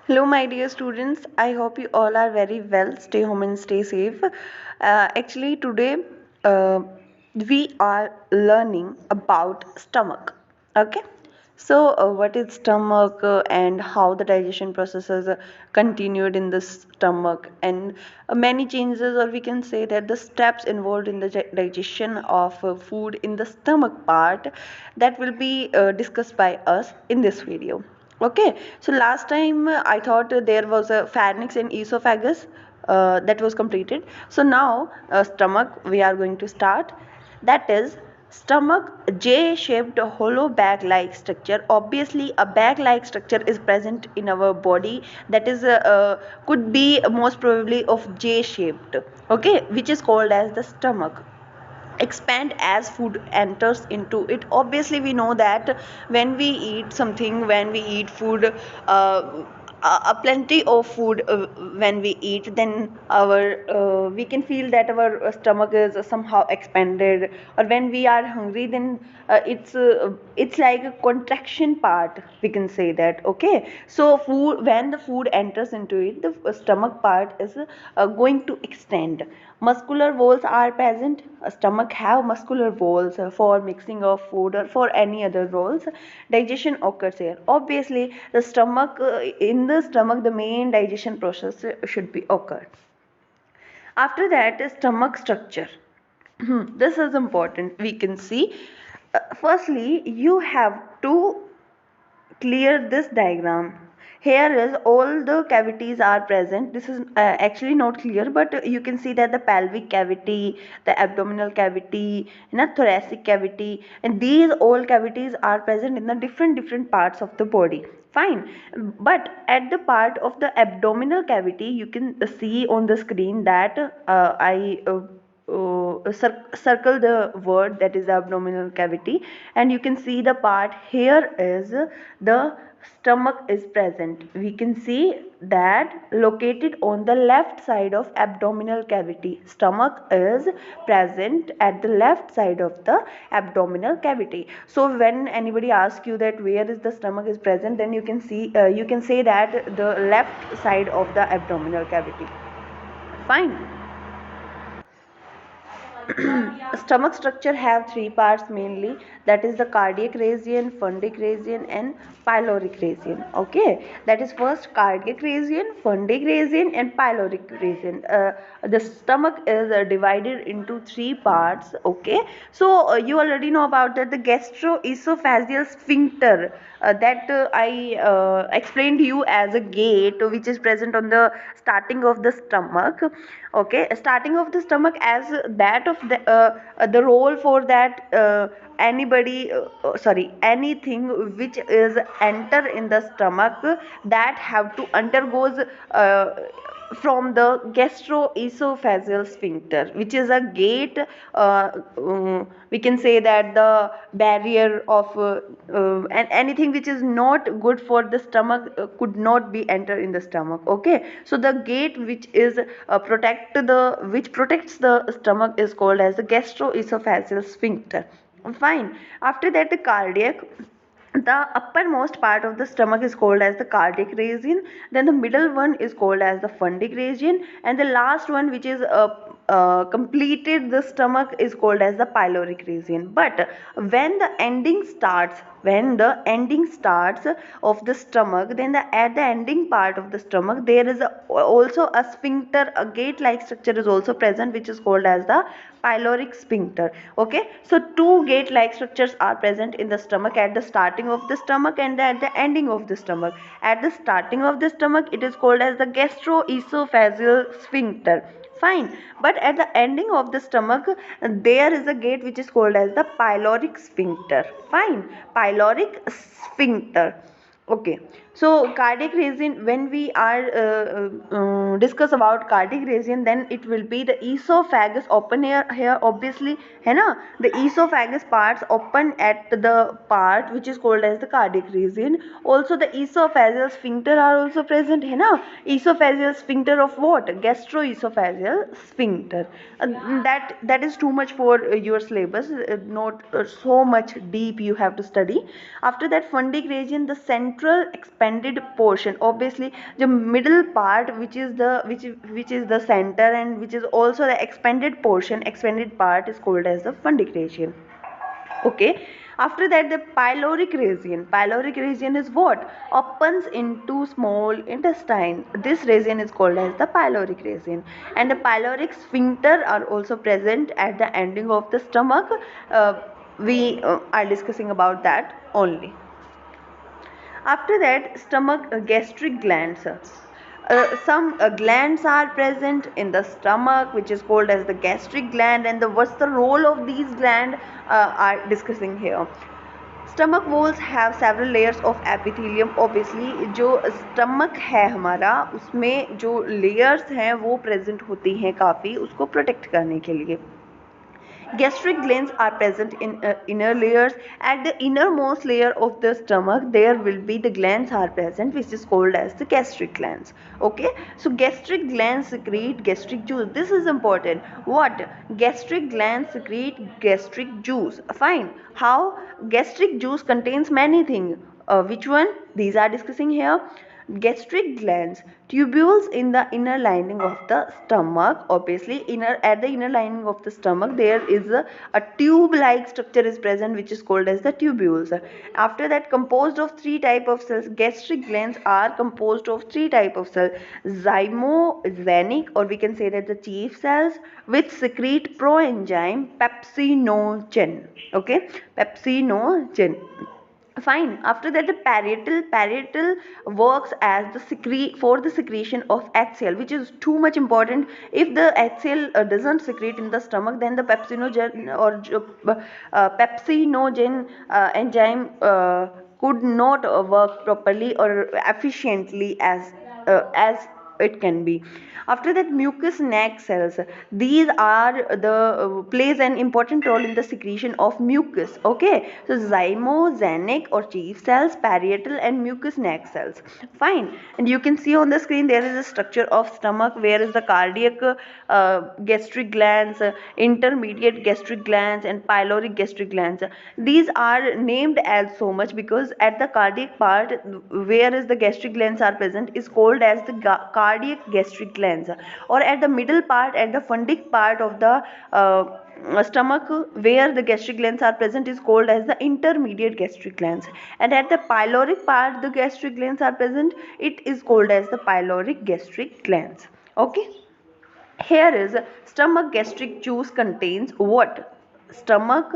Hello, my dear students. I hope you all are very well. Stay home and stay safe. Actually, today uh, we are learning about stomach. Okay. So, what is stomach and how the digestion processes continued in the stomach, and many changes, or we can say that the steps involved in the digestion of food in the stomach part that will be discussed by us in this video. Okay, so last time I thought there was a pharynx and esophagus that was completed. So now stomach we are going to start. That is stomach J-shaped hollow bag-like structure. Obviously, a bag-like structure is present in our body. That is could be most probably of J-shaped. Okay, which is called as the stomach expand as food enters into it. Obviously we know that when we eat something, when we eat food, a plenty of food, when we eat, then our we can feel that our stomach is somehow expanded, or when we are hungry, then it's like a contraction part, we can say that. Okay, so food, when the food enters into it, the stomach part is going to extend. Muscular walls are present. Stomach have muscular walls for mixing of food or for any other roles. Digestion occurs here. Obviously the stomach, in the stomach the main digestion process should be occurred. After that is stomach structure. This is important, we can see. Firstly you have to clear this diagram. Here is all the cavities are present. This is actually not clear, but you can see that the pelvic cavity, the abdominal cavity, and a thoracic cavity, and these all cavities are present in the different parts of the body. Fine, but at the part of the abdominal cavity you can see on the screen that I circle the word, that is the abdominal cavity, and you can see the part here is the stomach is present. We can see that located on the left side of abdominal cavity. Stomach is present at the left side of the abdominal cavity. So when anybody asks you that where is the stomach is present, then you can see, you can say that the left side of the abdominal cavity. Fine. Stomach structure have three parts mainly, that is the cardiac region, fundic region, and pyloric region. Okay, that is first cardiac region, fundic region, and pyloric region. The stomach is divided into three parts. Okay, so you already know about that, the gastroesophageal sphincter, that I explained to you as a gate which is present on the starting of the stomach. Okay, starting of the stomach, as that of the role for that, anybody sorry, anything which is enter in the stomach, that have to undergoes from the gastroesophageal sphincter, which is a gate. We can say that the barrier of and anything which is not good for the stomach could not be enter in the stomach. Okay, so the gate which is which protects the stomach is called as the gastroesophageal sphincter. Fine. After that, the cardiac, the uppermost part of the stomach is called as the cardiac region, then the middle one is called as the fundic region, and the last one which is completed the stomach is called as the pyloric region. But when the ending starts of the stomach, then at the ending part of the stomach there is also a sphincter, a gate like structure is also present, which is called as the pyloric sphincter. Okay, so two gate like structures are present in the stomach, at the starting of the stomach and at the ending of the stomach. At the starting of the stomach it is called as the gastroesophageal sphincter. Fine, but at the ending of the stomach there is a gate which is called as the pyloric sphincter. Fine, pyloric sphincter. Okay, so cardiac region, when we are discuss about cardiac region, then it will be the esophagus open here obviously, है ना, the esophagus parts open at the part which is called as the cardiac region. Also the esophageal sphincter are also present, है ना, esophageal sphincter of what, gastroesophageal sphincter. That is too much for your syllabus, not so much deep you have to study. After that, fundic region, the center central expanded portion. Obviously the middle part, which is the center and which is also the expanded portion, expanded part, is called as the fundic region. Okay, after that the pyloric region. Pyloric region is what opens into small intestine. This region is called as the pyloric region. And the pyloric sphincter are also present at the ending of the stomach. We are discussing about that only. After that, stomach gastric glands. Some glands are present in the stomach, which is called as the gastric gland, and what's the role of these glands are discussing here. Stomach walls have several layers of epithelium. Obviously जो stomach है हमारा, उसमें जो layers हैं वो present होती हैं काफ़ी, उसको प्रोटेक्ट करने के लिए. Gastric glands are present in inner layers. At the innermost layer of the stomach, there will be the glands are present, which is called as the gastric glands. Okay, so gastric glands secrete gastric juice. This is important. What? Gastric glands secrete gastric juice. Fine. How? Gastric juice contains many things. Which one? These are discussing here. Gastric glands, tubules in the inner lining of the stomach. Obviously at the inner lining of the stomach there is a tube like structure is present, which is called as the tubules. After that, composed of three type of cells. Gastric glands are composed of three type of cells: zymogenic, or we can say that the chief cells, which secrete proenzyme pepsinogen. Okay, pepsinogen. Fine. After that, the parietal works as the secretion of HCl, which is too much important. If the HCl doesn't secrete in the stomach, then the pepsinogen enzyme could not work properly or efficiently as it can be. After that, mucous neck cells. These are the plays an important role in the secretion of mucus. Okay, so zymogenic or chief cells, parietal, and mucous neck cells. Fine. And you can see on the screen there is a structure of stomach, where is the cardiac gastric glands, intermediate gastric glands, and pyloric gastric glands. These are named as so much because at the cardiac part, where is the gastric glands are present, is called as the cardiac gastric glands. Or at the middle part, at the fundic part of the stomach, where the gastric glands are present, is called as the intermediate gastric glands. And at the pyloric part, the gastric glands are present, it is called as the pyloric gastric glands. Okay, here is stomach gastric juice contains what? Stomach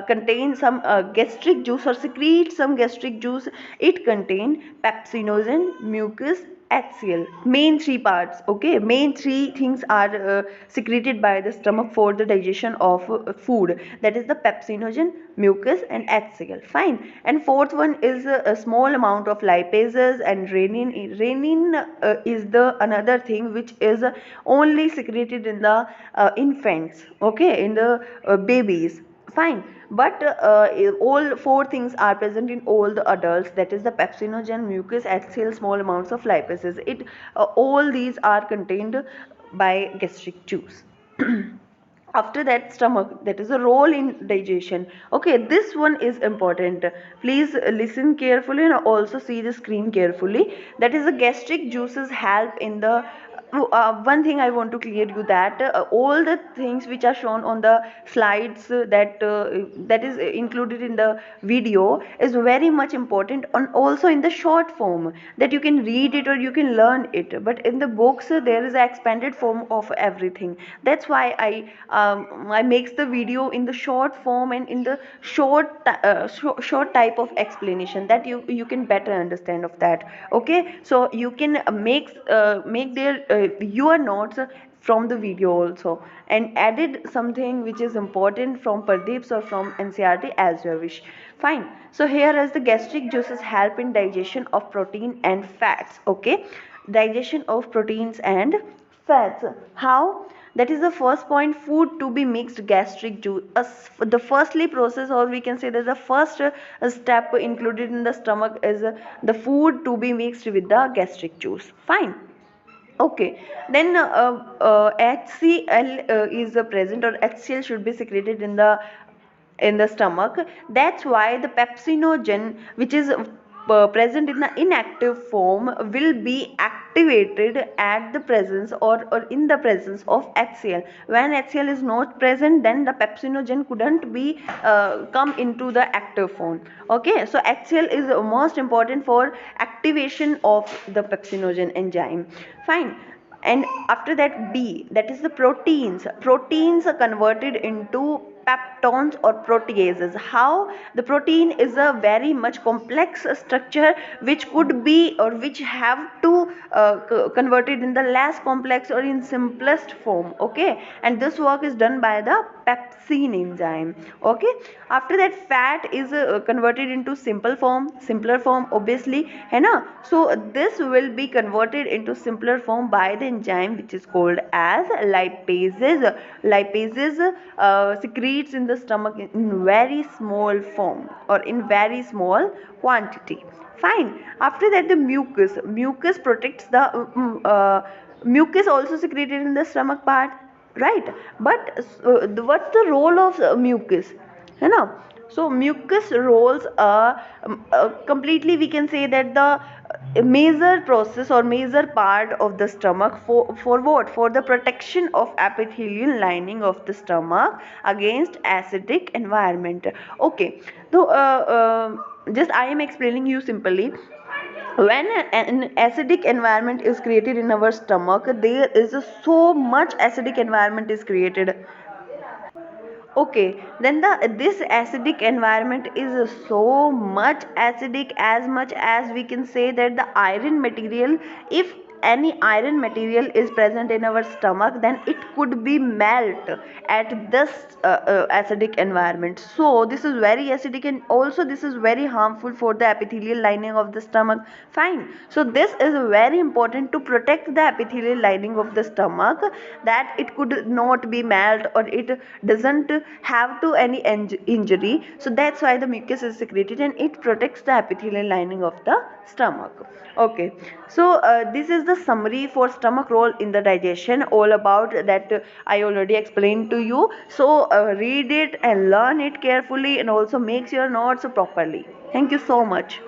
contains some gastric juice or secretes some gastric juice. It contains pepsinogen, mucus, HCl. Main three parts. Okay, main three things are secreted by the stomach for the digestion of food. That is the pepsinogen, mucus, and HCl. Fine. And fourth one is a small amount of lipases and renin. Renin is the another thing which is only secreted in the infants. Okay, in the babies. Fine. But all four things are present in all the adults. That is the pepsinogen, mucus, HCl, small amounts of lipases. All these are contained by gastric juice. After that, stomach, that is a role in digestion. Okay, this one is important. Please listen carefully and also see the screen carefully. That is the gastric juices help in the one thing I want to clear you, that all the things which are shown on the slides that is included in the video is very much important, and also in the short form that you can read it or you can learn it. But in the books there is an expanded form of everything. That's why I makes the video in the short form and in the short type of explanation, that you can better understand of that. Okay, so you can make their your notes from the video also, and added something which is important from Pardeep's or from NCERT as you wish. Fine. So here as the gastric juices help in digestion of protein and fats. Okay, digestion of proteins and fats. How? That is the first point. Food to be mixed gastric juice. The firstly process, or we can say that the first step included in the stomach is the food to be mixed with the gastric juice. Fine. Okay, then HCl is present, or HCl should be secreted in the stomach. That's why the pepsinogen, which is present in the inactive form will be activated at the presence or in the presence of HCl. When HCl is not present, then the pepsinogen couldn't be come into the active form. Okay, so HCl is most important for activation of the pepsinogen enzyme. Fine. And after that, B, that is the proteins are converted into peptones or proteases. How? The protein is a very much complex structure which could be or which have to converted in the less complex or in simplest form. Okay, and this work is done by the pepsin enzyme. Okay, after that, fat is converted into simpler form, obviously, है ना. So this will be converted into simpler form by the enzyme which is called as lipases secretes in the stomach in very small form or in very small quantity. Fine. After that, the mucus protects the mucus also secreted in the stomach part, right? But what's the role of mucus, है ना. So mucus roles completely, we can say that the major process or major part of the stomach for what, for the protection of epithelial lining of the stomach against acidic environment. Okay, so just I am explaining you simply. When an acidic environment is created in our stomach, there is so much acidic environment is created. Okay, then this acidic environment is so much acidic, as much as we can say that the iron material, if any iron material is present in our stomach, then it could be melt at this acidic environment. So this is very acidic, and also this is very harmful for the epithelial lining of the stomach. Fine. So this is very important to protect the epithelial lining of the stomach, that it could not be melt or it doesn't have to any injury. So that's why the mucus is secreted and it protects the epithelial lining of the stomach. Okay, so this is the summary for stomach role in the digestion. All about that I already explained to you. So read it and learn it carefully, and also make your notes properly. Thank you so much.